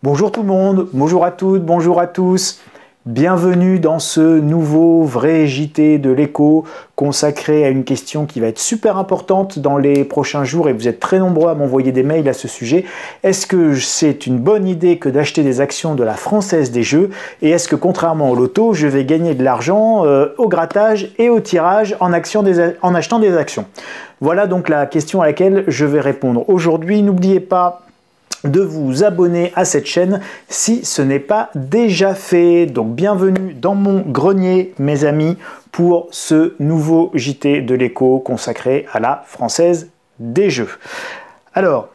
Bonjour tout le monde, bonjour à toutes, bonjour à tous. Bienvenue dans ce nouveau vrai JT de l'écho consacré à une question qui va être super importante dans les prochains jours et vous êtes très nombreux à m'envoyer des mails à ce sujet. Est-ce que c'est une bonne idée que d'acheter des actions de la Française des Jeux et est-ce que contrairement au loto, je vais gagner de l'argent au grattage et au tirage en achetant des actions? Voilà donc la question à laquelle je vais répondre aujourd'hui. N'oubliez pas de vous abonner à cette chaîne si ce n'est pas déjà fait. Donc bienvenue dans mon grenier mes amis pour ce nouveau JT de l'écho consacré à la Française des Jeux. Alors,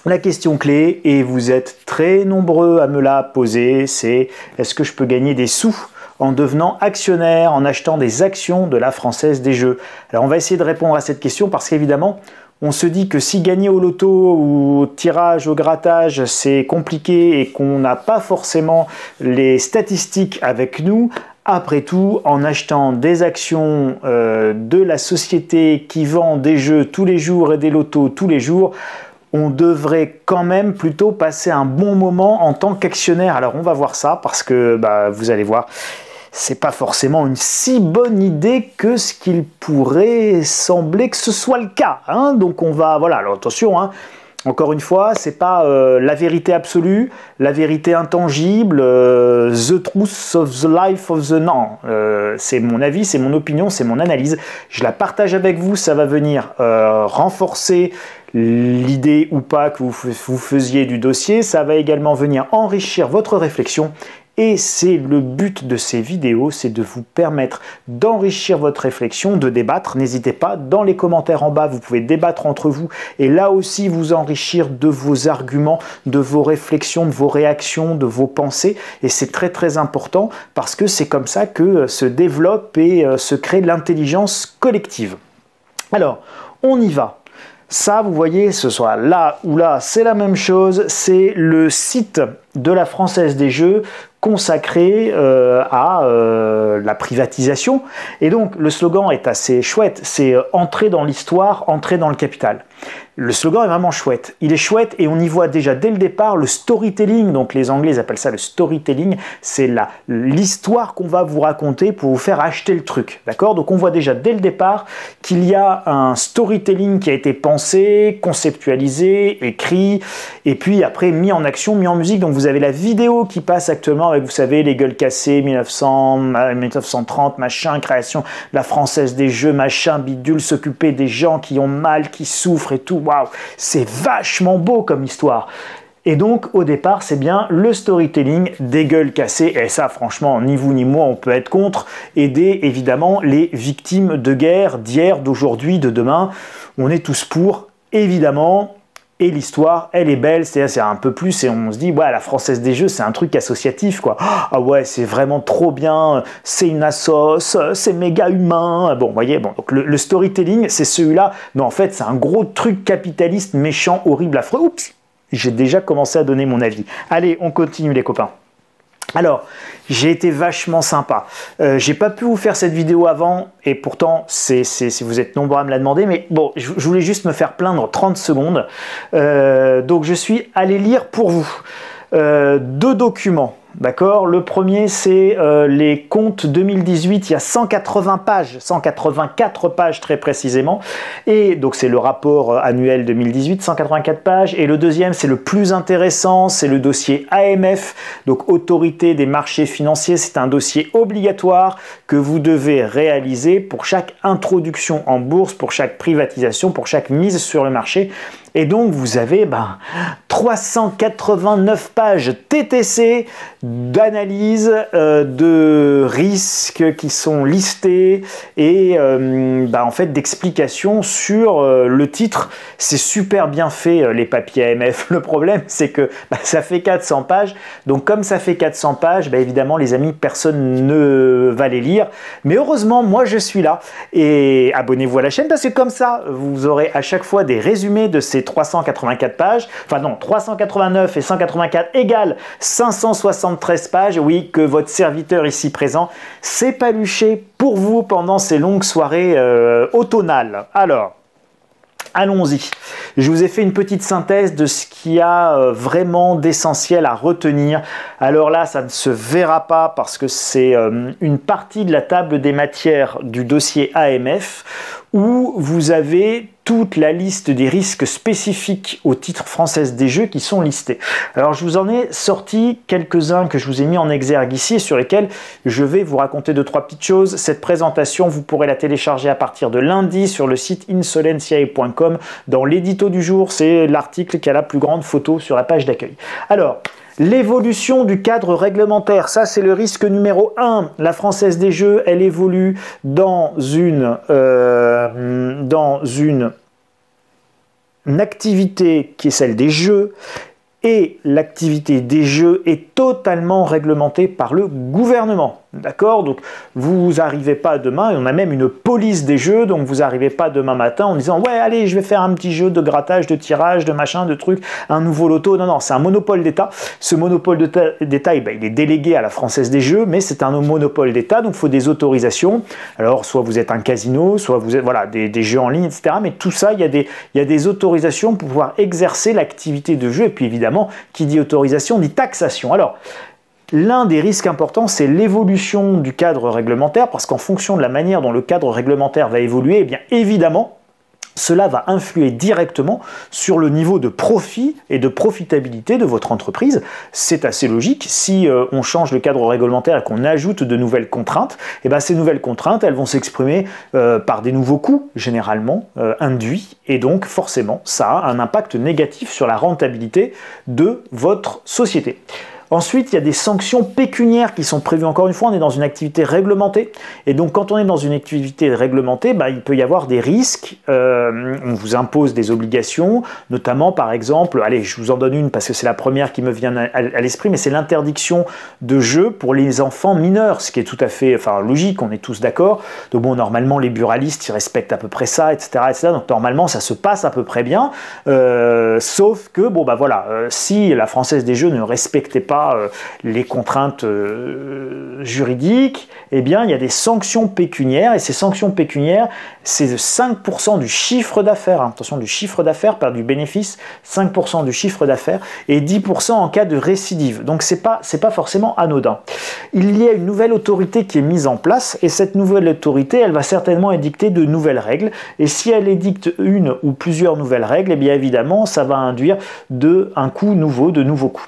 la question clé, et vous êtes très nombreux à me la poser, c'est est-ce que je peux gagner des sous en devenant actionnaire, en achetant des actions de la Française des Jeux? Alors on va essayer de répondre à cette question parce qu'évidemment, on se dit que si gagner au loto ou au tirage, au grattage, c'est compliqué et qu'on n'a pas forcément les statistiques avec nous, après tout, en achetant des actions de la société qui vend des jeux tous les jours et des lotos tous les jours, on devrait quand même plutôt passer un bon moment en tant qu'actionnaire. Alors on va voir ça parce que vous allez voir, c'est pas forcément une si bonne idée que ce qu'il pourrait sembler que ce soit le cas. Hein. Donc on va, voilà, alors attention, hein, encore une fois, c'est pas la vérité absolue, la vérité intangible, the truth of the life of the non. C'est mon avis, c'est mon opinion, c'est mon analyse. Je la partage avec vous, ça va venir renforcer l'idée ou pas que vous faisiez du dossier. Ça va également venir enrichir votre réflexion. Et c'est le but de ces vidéos, c'est de vous permettre d'enrichir votre réflexion, de débattre. N'hésitez pas, dans les commentaires en bas, vous pouvez débattre entre vous et là aussi vous enrichir de vos arguments, de vos réflexions, de vos réactions, de vos pensées. Et c'est très très important parce que c'est comme ça que se développe et se crée l'intelligence collective. Alors, on y va. Ça, vous voyez, ce soit là ou là, c'est la même chose. C'est le site de la Française des Jeux consacré à la privatisation. Et donc, le slogan est assez chouette. C'est « Entrer dans l'histoire, entrer dans le capital ». Le slogan est vraiment chouette. Il est chouette et on y voit déjà dès le départ le storytelling. Donc les Anglais appellent ça le storytelling. C'est l'histoire qu'on va vous raconter pour vous faire acheter le truc. D'accord? Donc on voit déjà dès le départ qu'il y a un storytelling qui a été pensé, conceptualisé, écrit et puis après mis en action, mis en musique. Donc vous avez la vidéo qui passe actuellement avec, vous savez, les gueules cassées, 1930, machin, création de la Française des Jeux, machin, bidule, s'occuper des gens qui ont mal, qui souffrent et tout. Waouh, c'est vachement beau comme histoire. Et donc, au départ, c'est bien le storytelling des gueules cassées. Et ça, franchement, ni vous ni moi, on peut être contre. Aider, évidemment, les victimes de guerre d'hier, d'aujourd'hui, de demain. On est tous pour, évidemment. Et l'histoire, elle est belle, c'est un peu plus, et on se dit, ouais, la Française des Jeux, c'est un truc associatif, quoi. Ah ouais, c'est vraiment trop bien, c'est une assoce, c'est méga humain. Bon, vous voyez, bon, donc le storytelling, c'est celui-là. Non, en fait, c'est un gros truc capitaliste, méchant, horrible, affreux. Oups, j'ai déjà commencé à donner mon avis. Allez, on continue, les copains. Alors, j'ai été vachement sympa. J'ai pas pu vous faire cette vidéo avant, et pourtant, si vous êtes nombreux à me la demander, mais bon, je voulais juste me faire plaindre 30 secondes. Donc, je suis allé lire pour vous deux documents. D'accord? Le premier, c'est les comptes 2018, il y a 180 pages, 184 pages très précisément. Et donc, c'est le rapport annuel 2018, 184 pages. Et le deuxième, c'est le plus intéressant, c'est le dossier AMF, donc Autorité des marchés financiers. C'est un dossier obligatoire que vous devez réaliser pour chaque introduction en bourse, pour chaque privatisation, pour chaque mise sur le marché. Et donc, vous avez 389 pages TTC d'analyse de risques qui sont listés et en fait d'explications sur le titre. C'est super bien fait, les papiers AMF. Le problème, c'est que ça fait 400 pages. Donc, comme ça fait 400 pages, évidemment, les amis, personne ne va les lire. Mais heureusement, moi, je suis là. Et abonnez-vous à la chaîne parce que comme ça, vous aurez à chaque fois des résumés de ces 384 pages, enfin non, 389 et 184 égale 573 pages, oui, que votre serviteur ici présent s'est paluché pour vous pendant ces longues soirées automnales. Alors, Allons-y. Je vous ai fait une petite synthèse de ce qu'il y a vraiment d'essentiel à retenir. Alors là, ça ne se verra pas parce que c'est une partie de la table des matières du dossier AMF où vous avez toute la liste des risques spécifiques au titre Française des Jeux qui sont listés. Alors je vous en ai sorti quelques-uns que je vous ai mis en exergue ici et sur lesquels je vais vous raconter 2-3 petites choses. Cette présentation, vous pourrez la télécharger à partir de lundi sur le site insolentiae.com. Dans l'édito du jour, c'est l'article qui a la plus grande photo sur la page d'accueil. Alors, l'évolution du cadre réglementaire, ça c'est le risque numéro 1. La Française des Jeux, elle évolue dans une activité qui est celle des jeux, et l'activité des jeux est totalement réglementée par le gouvernement. D'accord? Donc vous n'arrivez pas demain, et on a même une police des jeux, donc vous n'arrivez pas demain matin en disant « Ouais, allez, je vais faire un petit jeu de grattage, de tirage, de machin, de trucs, un nouveau loto. » Non, non, c'est un monopole d'État. Ce monopole d'État, il est délégué à la Française des Jeux, mais c'est un monopole d'État, donc il faut des autorisations. Alors, soit vous êtes un casino, soit vous êtes voilà, des jeux en ligne, etc. Mais tout ça, il y a des autorisations pour pouvoir exercer l'activité de jeu. Et puis évidemment, qui dit autorisation, dit taxation. Alors, l'un des risques importants, c'est l'évolution du cadre réglementaire, parce qu'en fonction de la manière dont le cadre réglementaire va évoluer, eh bien évidemment, cela va influer directement sur le niveau de profit et de profitabilité de votre entreprise. C'est assez logique. Si on change le cadre réglementaire et qu'on ajoute de nouvelles contraintes, eh bien ces nouvelles contraintes, elles vont s'exprimer par des nouveaux coûts, généralement induits, et donc forcément, ça a un impact négatif sur la rentabilité de votre société. Ensuite, il y a des sanctions pécuniaires qui sont prévues. Encore une fois, on est dans une activité réglementée. Et donc, quand on est dans une activité réglementée, il peut y avoir des risques. On vous impose des obligations, notamment, par exemple, allez, je vous en donne une parce que c'est la première qui me vient à l'esprit, mais c'est l'interdiction de jeu pour les enfants mineurs, ce qui est tout à fait logique, on est tous d'accord. Donc bon, normalement, les buralistes, ils respectent à peu près ça, etc., etc. Donc, normalement, ça se passe à peu près bien. Sauf que, bon, si la Française des Jeux ne respectait pas les contraintes juridiques, eh bien il y a des sanctions pécuniaires, et ces sanctions pécuniaires, c'est de 5% du chiffre d'affaires, attention, du chiffre d'affaires, pas du bénéfice, 5% du chiffre d'affaires, et 10% en cas de récidive. Donc c'est pas forcément anodin. Il y a une nouvelle autorité qui est mise en place, et cette nouvelle autorité, elle va certainement édicter de nouvelles règles, et si elle édicte une ou plusieurs nouvelles règles, eh bien évidemment, ça va induire un coût nouveau, de nouveaux coûts.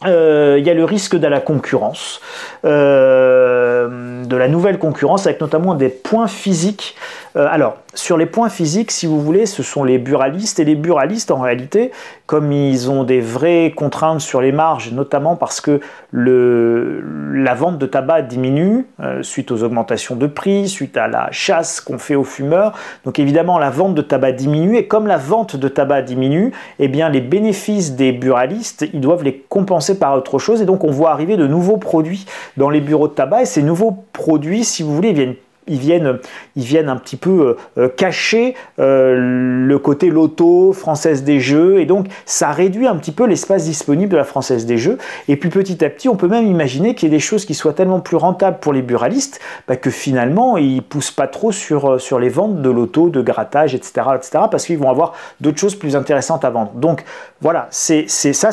Il y a le risque de la concurrence, de la nouvelle concurrence, avec notamment des points physiques. Alors, sur les points physiques, si vous voulez, ce sont les buralistes. Et les buralistes, en réalité, comme ils ont des vraies contraintes sur les marges, notamment parce que la vente de tabac diminue suite aux augmentations de prix, suite à la chasse qu'on fait aux fumeurs. Donc évidemment, la vente de tabac diminue. Et comme la vente de tabac diminue, eh bien, les bénéfices des buralistes, ils doivent les compenser par autre chose. Et donc, on voit arriver de nouveaux produits dans les bureaux de tabac. Et ces nouveaux produits, si vous voulez, ils viennent un petit peu cacher le côté loto, Française des Jeux, et donc ça réduit un petit peu l'espace disponible de la Française des Jeux. Et puis petit à petit, on peut même imaginer qu'il y ait des choses qui soient tellement plus rentables pour les buralistes que finalement, ils ne poussent pas trop sur les ventes de loto, de grattage, etc., parce qu'ils vont avoir d'autres choses plus intéressantes à vendre. Donc voilà, c'est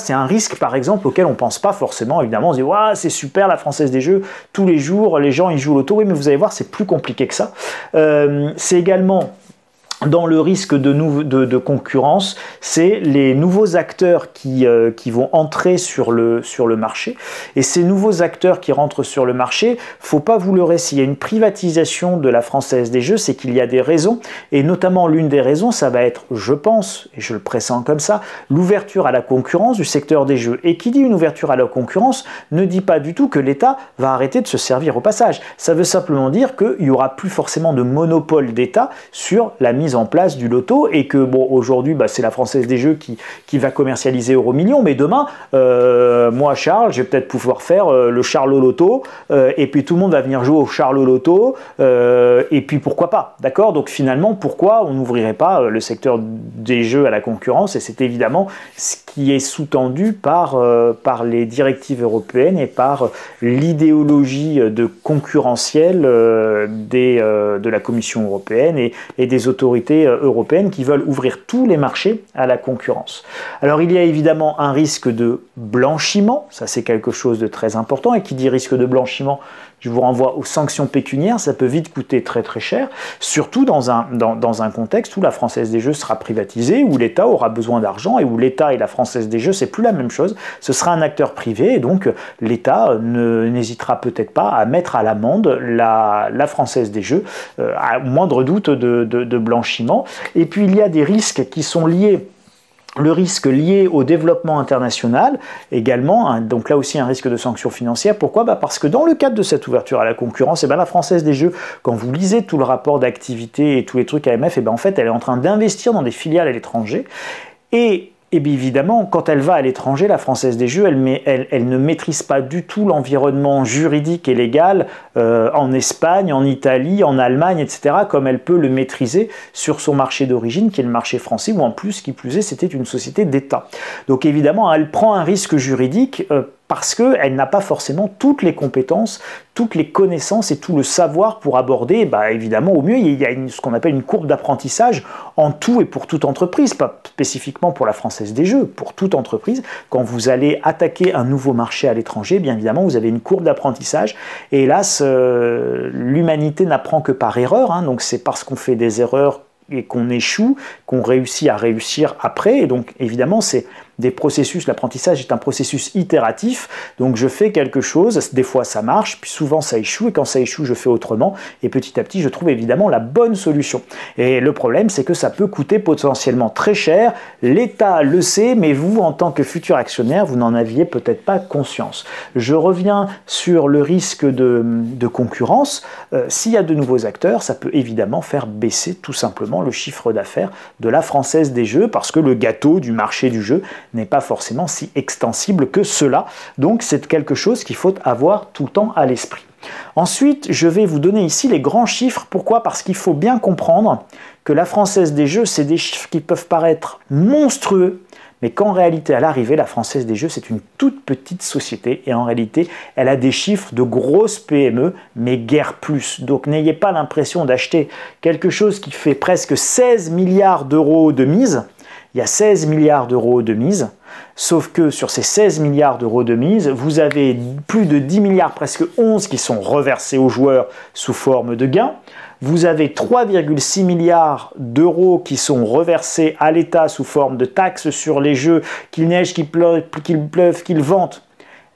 un risque par exemple auquel on ne pense pas forcément. Évidemment, on se dit « c'est super la Française des Jeux, tous les jours les gens ils jouent au loto ». Oui, mais vous allez voir, c'est plus compliqué que ça. C'est également dans le risque de concurrence, c'est les nouveaux acteurs qui vont entrer sur le marché. Et ces nouveaux acteurs qui rentrent sur le marché, faut pas vous leurrer, s'il y a une privatisation de la Française des Jeux, c'est qu'il y a des raisons, et notamment l'une des raisons, ça va être, je pense, et je le pressens comme ça, l'ouverture à la concurrence du secteur des jeux. Et qui dit une ouverture à la concurrence ne dit pas du tout que l'État va arrêter de se servir au passage. Ça veut simplement dire qu'il n'y aura plus forcément de monopole d'État sur la mise en place du loto, et que bon, aujourd'hui c'est la Française des Jeux qui va commercialiser Euromillions, mais demain moi Charles, je vais peut-être pouvoir faire le Charles Loto, et puis tout le monde va venir jouer au Charles Loto, et puis pourquoi pas, d'accord? Donc finalement, pourquoi on n'ouvrirait pas le secteur des jeux à la concurrence? Et c'est évidemment ce qui est sous-tendu par les directives européennes et par l'idéologie de concurrentielle de la Commission européenne et des autorités autorités européennes qui veulent ouvrir tous les marchés à la concurrence. Alors il y a évidemment un risque de blanchiment, ça c'est quelque chose de très important, et qui dit risque de blanchiment, je vous renvoie aux sanctions pécuniaires, ça peut vite coûter très très cher, surtout dans un contexte où la Française des Jeux sera privatisée, où l'État aura besoin d'argent et où l'État et la Française des Jeux, c'est plus la même chose, ce sera un acteur privé et donc l'État n'hésitera peut-être pas à mettre à l'amende la Française des Jeux, à moindre doute de blanchiment. Et puis il y a des risques qui sont liés. Le risque lié au développement international également, hein, donc là aussi un risque de sanctions financières. Pourquoi ? Parce que dans le cadre de cette ouverture à la concurrence, la Française des Jeux, quand vous lisez tout le rapport d'activité et tous les trucs AMF, en fait elle est en train d'investir dans des filiales à l'étranger. Et bien évidemment, quand elle va à l'étranger, la Française des Jeux, elle ne maîtrise pas du tout l'environnement juridique et légal en Espagne, en Italie, en Allemagne, etc., comme elle peut le maîtriser sur son marché d'origine, qui est le marché français, où en plus, qui plus est, c'était une société d'État. Donc évidemment, elle prend un risque juridique parce qu'elle n'a pas forcément toutes les compétences, toutes les connaissances et tout le savoir pour aborder, évidemment, au mieux, il y a ce qu'on appelle une courbe d'apprentissage en tout et pour toute entreprise, pas spécifiquement pour la Française des Jeux, pour toute entreprise. Quand vous allez attaquer un nouveau marché à l'étranger, bien évidemment, vous avez une courbe d'apprentissage. Et hélas, l'humanité n'apprend que par erreur, hein, donc c'est parce qu'on fait des erreurs et qu'on échoue, qu'on réussit à réussir après. Et donc, évidemment, c'est des processus, l'apprentissage est un processus itératif, donc je fais quelque chose, des fois ça marche, puis souvent ça échoue, et quand ça échoue, je fais autrement, et petit à petit, je trouve évidemment la bonne solution. Et le problème, c'est que ça peut coûter potentiellement très cher, l'État le sait, mais vous, en tant que futur actionnaire, vous n'en aviez peut-être pas conscience. Je reviens sur le risque de concurrence. S'il y a de nouveaux acteurs, ça peut évidemment faire baisser tout simplement le chiffre d'affaires de la Française des Jeux, parce que le gâteau du marché du jeu n'est pas forcément si extensible que cela. Donc c'est quelque chose qu'il faut avoir tout le temps à l'esprit. Ensuite, je vais vous donner ici les grands chiffres. Pourquoi ? Parce qu'il faut bien comprendre que la Française des Jeux, c'est des chiffres qui peuvent paraître monstrueux, mais qu'en réalité, à l'arrivée, la Française des Jeux, c'est une toute petite société et en réalité, elle a des chiffres de grosses PME, mais guère plus. Donc n'ayez pas l'impression d'acheter quelque chose qui fait presque 16 milliards d'euros de mise. Il y a 16 milliards d'euros de mise, sauf que sur ces 16 milliards d'euros de mise, vous avez plus de 10 milliards, presque 11, qui sont reversés aux joueurs sous forme de gains. Vous avez 3,6 milliards d'euros qui sont reversés à l'État sous forme de taxes sur les jeux, qu'il neige, qu'il pleuve, qu'il vente.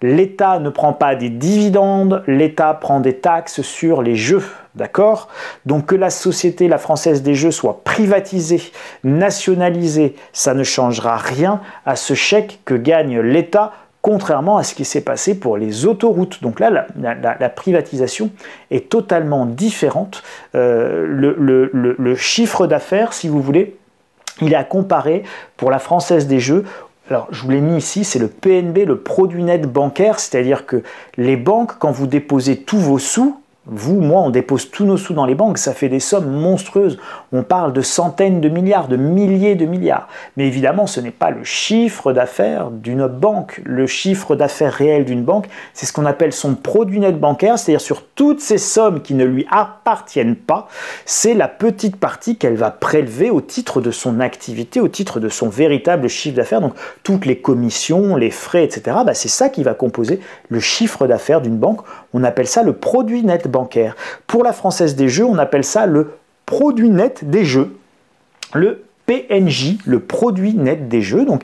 L'État ne prend pas des dividendes, l'État prend des taxes sur les jeux. D'accord ? Donc que la société, la Française des Jeux, soit privatisée, nationalisée, ça ne changera rien à ce chèque que gagne l'État, contrairement à ce qui s'est passé pour les autoroutes. Donc là, la privatisation est totalement différente. Le chiffre d'affaires, si vous voulez, il est à comparer pour la Française des Jeux. Alors, je vous l'ai mis ici, c'est le PNB, le produit net bancaire, c'est-à-dire que les banques, quand vous déposez tous vos sous, vous, moi, on dépose tous nos sous dans les banques, ça fait des sommes monstrueuses. On parle de centaines de milliards, de milliers de milliards. Mais évidemment, ce n'est pas le chiffre d'affaires d'une banque. Le chiffre d'affaires réel d'une banque, c'est ce qu'on appelle son produit net bancaire, c'est-à-dire sur toutes ces sommes qui ne lui appartiennent pas, c'est la petite partie qu'elle va prélever au titre de son activité, au titre de son véritable chiffre d'affaires. Donc, toutes les commissions, les frais, etc., c'est ça qui va composer le chiffre d'affaires d'une banque. On appelle ça le produit net bancaire. Pour la Française des Jeux, on appelle ça le produit net des jeux, le PNJ, le produit net des jeux. Donc,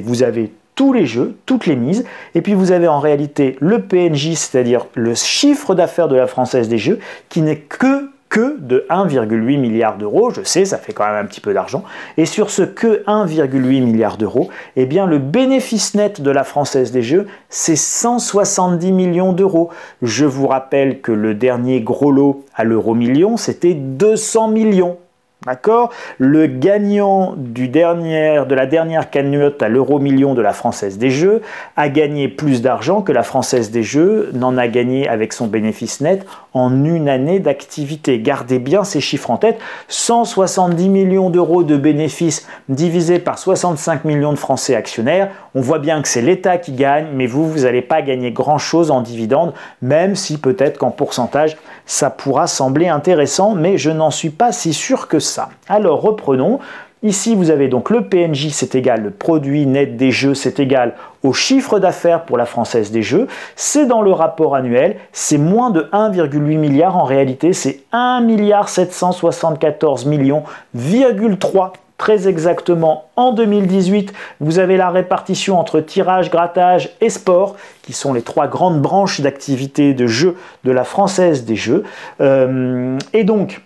vous avez tous les jeux, toutes les mises, et puis vous avez en réalité le PNJ, c'est-à-dire le chiffre d'affaires de la Française des Jeux, qui n'est que de 1,8 milliard d'euros, je sais, ça fait quand même un petit peu d'argent, et sur ce que 1,8 milliard d'euros, eh bien le bénéfice net de la Française des Jeux, c'est 170 millions d'euros. Je vous rappelle que le dernier gros lot à l'euro million, c'était 200 millions. D'accord ? Le gagnant de la dernière cagnotte à l'euro million de la Française des Jeux a gagné plus d'argent que la Française des Jeux n'en a gagné avec son bénéfice net en une année d'activité. Gardez bien ces chiffres en tête. 170 millions d'euros de bénéfices divisé par 65 millions de Français actionnaires. On voit bien que c'est l'État qui gagne, mais vous n'allez pas gagner grand-chose en dividendes, même si peut-être qu'en pourcentage, Ça pourra sembler intéressant, mais je n'en suis pas si sûr que ça. Alors reprenons. Ici, vous avez donc le PNJ, c'est égal, le produit net des jeux, c'est égal au chiffre d'affaires pour la Française des Jeux. C'est dans le rapport annuel, c'est moins de 1,8 milliard en réalité, c'est 1 774 millions, 3 très exactement en 2018. Vous avez la répartition entre tirage, grattage et sport, qui sont les 3 grandes branches d'activité de jeu de la Française des Jeux. Et donc,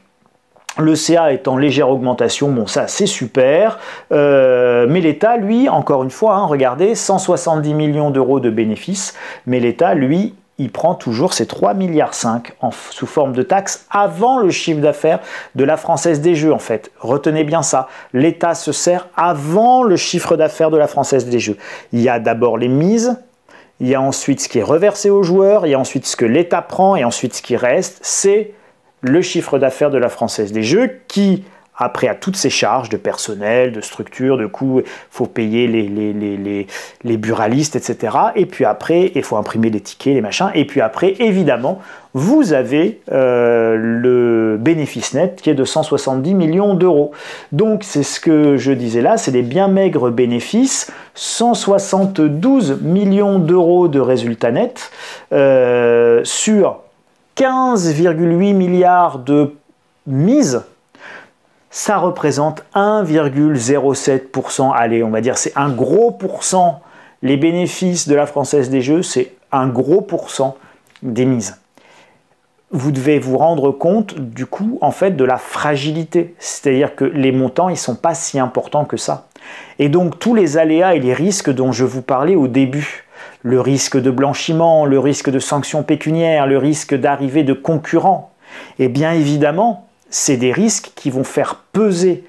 le CA est en légère augmentation, bon ça c'est super, mais l'État lui, encore une fois, regardez, 170 millions d'euros de bénéfices, mais l'État lui, il prend toujours ses 3,5 milliards sous forme de taxes avant le chiffre d'affaires de la Française des Jeux en fait. Retenez bien ça, l'État se sert avant le chiffre d'affaires de la Française des Jeux. Il y a d'abord les mises, il y a ensuite ce qui est reversé aux joueurs, il y a ensuite ce que l'État prend et ensuite ce qui reste, c'est le chiffre d'affaires de la Française des Jeux qui, après, a toutes ses charges de personnel, de structure, de coûts, il faut payer les buralistes, etc. Et puis après, il faut imprimer les tickets, les machins. Et puis après, évidemment, vous avez le bénéfice net qui est de 170 millions d'euros. Donc, c'est ce que je disais là, c'est des bien maigres bénéfices, 172 millions d'euros de résultats nets sur 15,8 milliards de mise, ça représente 1,07%. Allez, on va dire c'est un gros pourcent. Les bénéfices de la Française des Jeux, c'est un gros pourcent des mises. Vous devez vous rendre compte du coup en fait de la fragilité, c'est-à-dire que les montants ils sont pas si importants que ça. Et donc tous les aléas et les risques dont je vous parlais au début, le risque de blanchiment, le risque de sanctions pécuniaires, le risque d'arrivée de concurrents, et bien évidemment, c'est des risques qui vont faire peser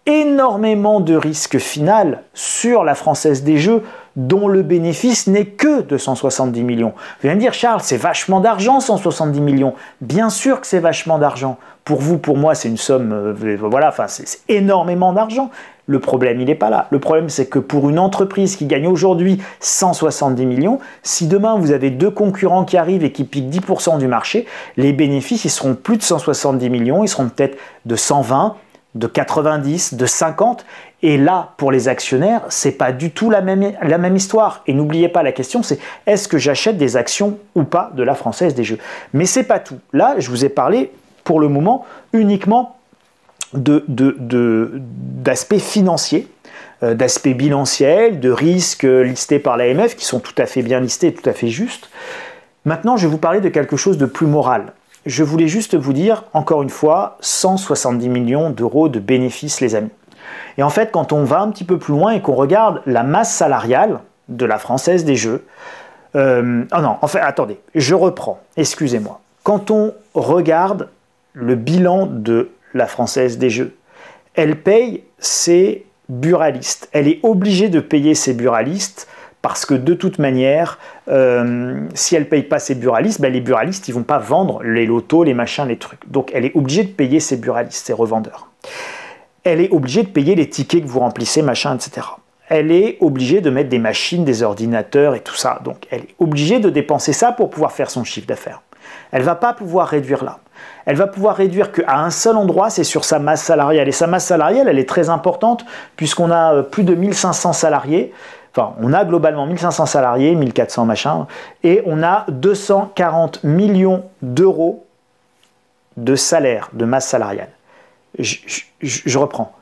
énormément de risques final sur la Française des Jeux, dont le bénéfice n'est que de 170 millions. Vous allez me dire, Charles, c'est vachement d'argent, 170 millions. Bien sûr que c'est vachement d'argent. Pour vous, pour moi, c'est une somme, voilà, enfin, c'est énormément d'argent. Le problème, il n'est pas là. Le problème, c'est que pour une entreprise qui gagne aujourd'hui 170 millions, si demain vous avez 2 concurrents qui arrivent et qui piquent 10% du marché, les bénéfices, ils seront plus de 170 millions, ils seront peut-être de 120, de 90, de 50. Et là, pour les actionnaires, c'est pas du tout la même histoire. Et n'oubliez pas, la question, c'est est-ce que j'achète des actions ou pas de la Française des Jeux? Mais c'est pas tout. Là, je vous ai parlé, pour le moment, uniquement d'aspects financiers, d'aspects bilanciels, de risques listés par l'AMF, qui sont tout à fait bien listés et tout à fait justes. Maintenant, je vais vous parler de quelque chose de plus moral. Je voulais juste vous dire, encore une fois, 170 millions d'euros de bénéfices, les amis. Et en fait, quand on va un petit peu plus loin et qu'on regarde la masse salariale de la Française des Jeux, oh non, en fait, attendez, je reprends, excusez-moi. Quand on regarde le bilan de la Française des Jeux, elle paye ses buralistes. Elle est obligée de payer ses buralistes parce que de toute manière, si elle ne paye pas ses buralistes, ben les buralistes, ils ne vont pas vendre les lotos, les machins, les trucs. Donc elle est obligée de payer ses buralistes, ses revendeurs. Elle est obligée de payer les tickets que vous remplissez, machin, etc. Elle est obligée de mettre des machines, des ordinateurs et tout ça. Donc elle est obligée de dépenser ça pour pouvoir faire son chiffre d'affaires. Elle ne va pas pouvoir réduire là. Elle va pouvoir réduire qu'à un seul endroit, c'est sur sa masse salariale. Et sa masse salariale, elle est très importante puisqu'on a plus de 1500 salariés. Enfin, on a globalement 1500 salariés, 1400 machin, et on a 240 millions d'euros de salaire, de masse salariale. Je reprends.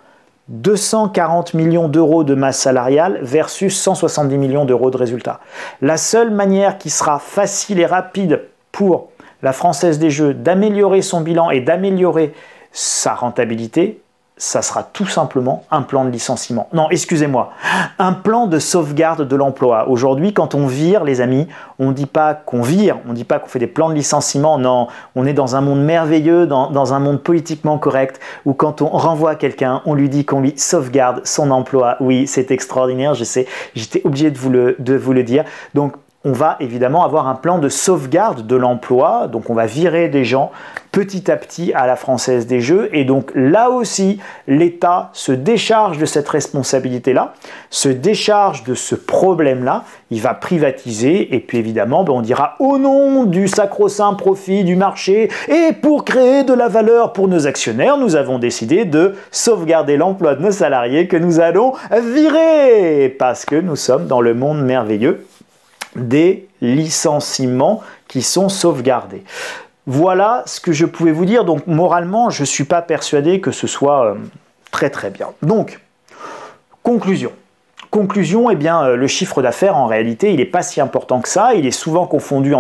240 millions d'euros de masse salariale versus 170 millions d'euros de résultats. La seule manière qui sera facile et rapide pour la Française des Jeux d'améliorer son bilan et d'améliorer sa rentabilité, ça sera tout simplement un plan de licenciement. Non, excusez-moi, un plan de sauvegarde de l'emploi. Aujourd'hui, quand on vire, les amis, on ne dit pas qu'on vire, on ne dit pas qu'on fait des plans de licenciement. Non, on est dans un monde merveilleux, dans un monde politiquement correct, où quand on renvoie quelqu'un, on lui dit qu'on lui sauvegarde son emploi. Oui, c'est extraordinaire, je sais, j'étais obligé de vous le dire. Donc, on va évidemment avoir un plan de sauvegarde de l'emploi, donc on va virer des gens petit à petit à la Française des Jeux, et donc là aussi, l'État se décharge de cette responsabilité-là, se décharge de ce problème-là, il va privatiser, et puis évidemment, on dira au nom du sacro-saint profit du marché, et pour créer de la valeur pour nos actionnaires, nous avons décidé de sauvegarder l'emploi de nos salariés que nous allons virer, parce que nous sommes dans le monde merveilleux des licenciements qui sont sauvegardés. Voilà ce que je pouvais vous dire. Donc moralement, je ne suis pas persuadé que ce soit très très bien. Donc, conclusion. Conclusion, eh bien, le chiffre d'affaires, en réalité, il n'est pas si important que ça. Il est souvent confondu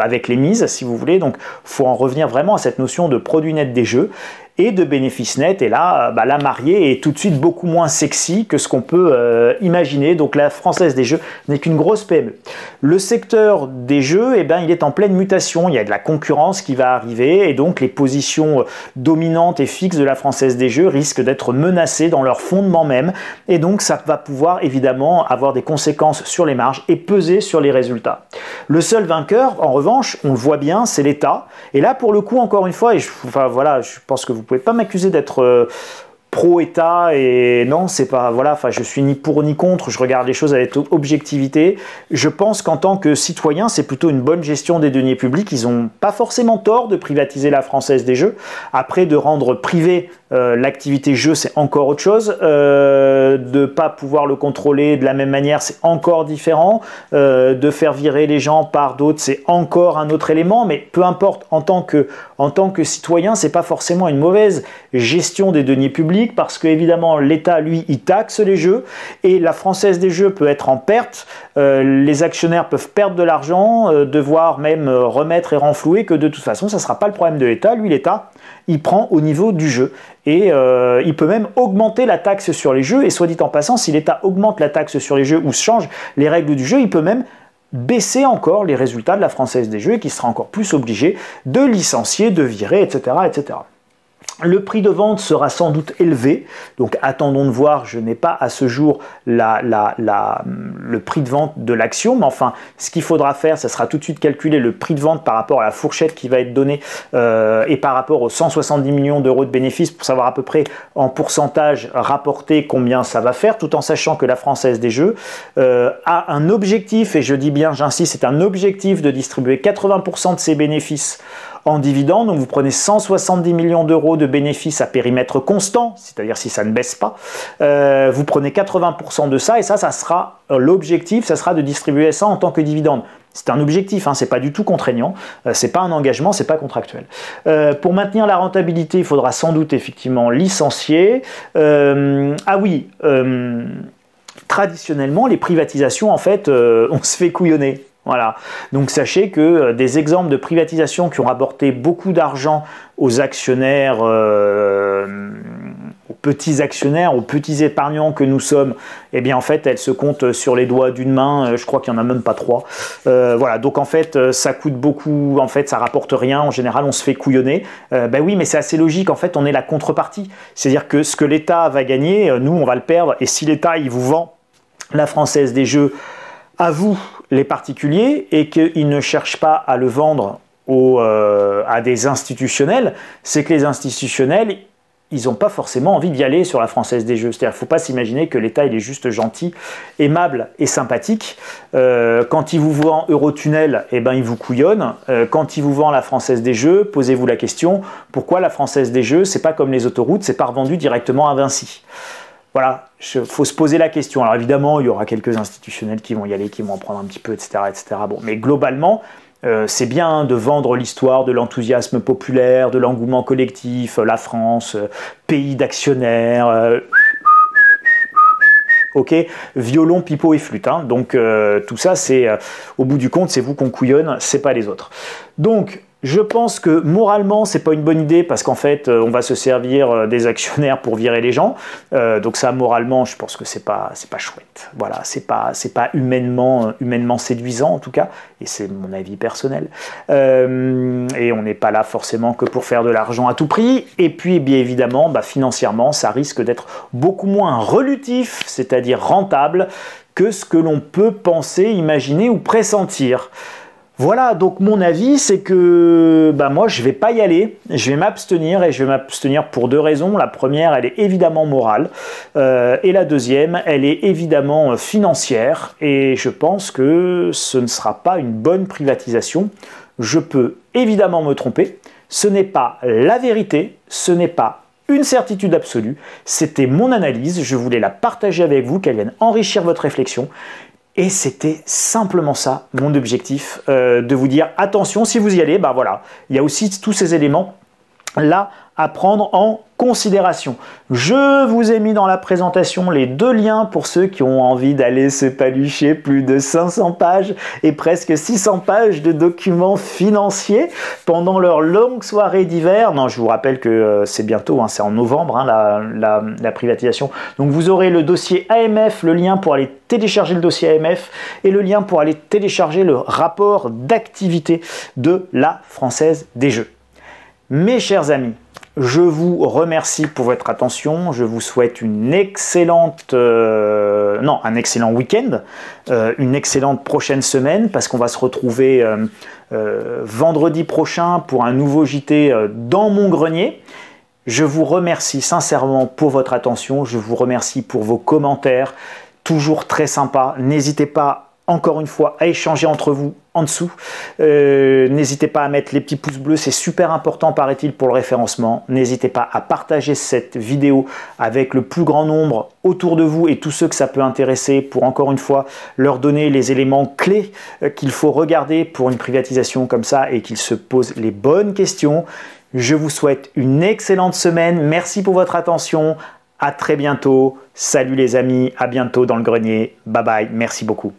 avec les mises, si vous voulez. Donc, il faut en revenir vraiment à cette notion de produit net des jeux et de bénéfice net. Et là, la mariée est tout de suite beaucoup moins sexy que ce qu'on peut imaginer. Donc, la Française des Jeux n'est qu'une grosse PME. Le secteur des jeux, eh bien, il est en pleine mutation. Il y a de la concurrence qui va arriver. Et donc, les positions dominantes et fixes de la Française des Jeux risquent d'être menacées dans leur fondement même. Et donc, ça va pouvoir évidemment avoir des conséquences sur les marges et peser sur les résultats. Le seul vainqueur, en revanche, on le voit bien, c'est l'État. Et là, pour le coup, encore une fois, je pense que vous pouvez pas m'accuser d'être pro-État, et non, c'est pas, je suis ni pour ni contre, je regarde les choses avec objectivité. Je pense qu'en tant que citoyen, c'est plutôt une bonne gestion des deniers publics. Ils n'ont pas forcément tort de privatiser la Française des Jeux. Après, de rendre privé l'activité jeu, c'est encore autre chose. De ne pas pouvoir le contrôler de la même manière, c'est encore différent. De faire virer les gens par d'autres, c'est encore un autre élément. Mais peu importe, en tant que citoyen, c'est pas forcément une mauvaise gestion des deniers publics, parce que évidemment l'État, lui, il taxe les jeux, et la Française des Jeux peut être en perte. Les actionnaires peuvent perdre de l'argent, devoir même remettre et renflouer, que de toute façon, ça ne sera pas le problème de l'État. Lui, l'État, il prend au niveau du jeu. Et il peut même augmenter la taxe sur les jeux. Et soit dit en passant, si l'État augmente la taxe sur les jeux ou change les règles du jeu, il peut même baisser encore les résultats de la Française des Jeux, et qui sera encore plus obligé de licencier, de virer, etc., etc. Le prix de vente sera sans doute élevé, donc attendons de voir. Je n'ai pas à ce jour le prix de vente de l'action, mais enfin, ce qu'il faudra faire, ça sera tout de suite calculer le prix de vente par rapport à la fourchette qui va être donnée et par rapport aux 170 millions d'euros de bénéfices, pour savoir à peu près en pourcentage rapporté combien ça va faire, tout en sachant que la Française des Jeux a un objectif, et je dis bien, j'insiste, c'est un objectif de distribuer 80% de ses bénéfices en dividendes. Donc vous prenez 170 millions d'euros de bénéfices à périmètre constant, c'est-à-dire si ça ne baisse pas, vous prenez 80% de ça, et ça sera l'objectif, ça sera de distribuer ça en tant que dividende. C'est un objectif, c'est pas du tout contraignant, c'est pas un engagement, c'est pas contractuel. Pour maintenir la rentabilité, il faudra sans doute effectivement licencier. Traditionnellement, les privatisations, en fait, on se fait couillonner. Voilà. Donc sachez que des exemples de privatisation qui ont rapporté beaucoup d'argent aux actionnaires, aux petits actionnaires, aux petits épargnants que nous sommes, eh bien en fait elles se comptent sur les doigts d'une main. Je crois qu'il n'y en a même pas 3. Voilà. Donc en fait ça coûte beaucoup, en fait ça rapporte rien. En général on se fait couillonner. Ben oui, mais c'est assez logique. En fait on est la contrepartie. C'est-à-dire que ce que l'État va gagner, nous on va le perdre. Et si l'État il vous vend la Française des Jeux à vous, les particuliers, et qu'ils ne cherchent pas à le vendre à des institutionnels, c'est que les institutionnels, ils n'ont pas forcément envie d'y aller sur la Française des Jeux. C'est-à-dire qu'il ne faut pas s'imaginer que l'État il est juste gentil, aimable et sympathique. Quand il vous vend Eurotunnel, eh ben, il vous couillonne. Quand il vous vend la Française des Jeux, posez-vous la question, pourquoi la Française des Jeux, c'est pas comme les autoroutes, c'est pas revendu directement à Vinci. Voilà, il faut se poser la question. Alors évidemment, il y aura quelques institutionnels qui vont y aller, qui vont en prendre un petit peu, etc. etc. Bon, mais globalement, c'est bien de vendre l'histoire de l'enthousiasme populaire, de l'engouement collectif, la France, pays d'actionnaires, ok, violon, pipeau et flûte. Donc tout ça, c'est au bout du compte, c'est vous qu'on couillonne, c'est pas les autres. Donc, je pense que moralement, c'est pas une bonne idée, parce qu'en fait, on va se servir des actionnaires pour virer les gens. Donc ça, moralement, je pense que c'est pas chouette. Voilà, c'est pas humainement séduisant en tout cas, et c'est mon avis personnel. Et on n'est pas là forcément que pour faire de l'argent à tout prix. Et puis, bien évidemment, financièrement, ça risque d'être beaucoup moins relutif, c'est-à-dire rentable, que ce que l'on peut penser, imaginer ou pressentir. Voilà, donc mon avis, c'est que moi, je ne vais pas y aller, je vais m'abstenir, et je vais m'abstenir pour 2 raisons. La première, elle est évidemment morale, et la deuxième, elle est évidemment financière, et je pense que ce ne sera pas une bonne privatisation. Je peux évidemment me tromper, ce n'est pas la vérité, ce n'est pas une certitude absolue, c'était mon analyse, je voulais la partager avec vous, qu'elle vienne enrichir votre réflexion. Et c'était simplement ça, mon objectif, de vous dire attention, si vous y allez, voilà, il y a aussi tous ces éléments là à prendre en considération. Je vous ai mis dans la présentation les 2 liens pour ceux qui ont envie d'aller se palucher plus de 500 pages et presque 600 pages de documents financiers pendant leur longue soirée d'hiver. Non, je vous rappelle que c'est bientôt, c'est en novembre, la privatisation. Donc vous aurez le dossier AMF, le lien pour aller télécharger le dossier AMF et le lien pour aller télécharger le rapport d'activité de la Française des Jeux. Mes chers amis, je vous remercie pour votre attention, je vous souhaite un excellent week-end, une excellente prochaine semaine, parce qu'on va se retrouver vendredi prochain pour un nouveau JT dans mon grenier. Je vous remercie sincèrement pour votre attention, je vous remercie pour vos commentaires, toujours très sympa. N'hésitez pas, encore une fois, à échanger entre vous en dessous. N'hésitez pas à mettre les petits pouces bleus, c'est super important, paraît-il, pour le référencement. N'hésitez pas à partager cette vidéo avec le plus grand nombre autour de vous et tous ceux que ça peut intéresser pour, encore une fois, leur donner les éléments clés qu'il faut regarder pour une privatisation comme ça et qu'ils se posent les bonnes questions. Je vous souhaite une excellente semaine. Merci pour votre attention. À très bientôt. Salut les amis. À bientôt dans le grenier. Bye bye. Merci beaucoup.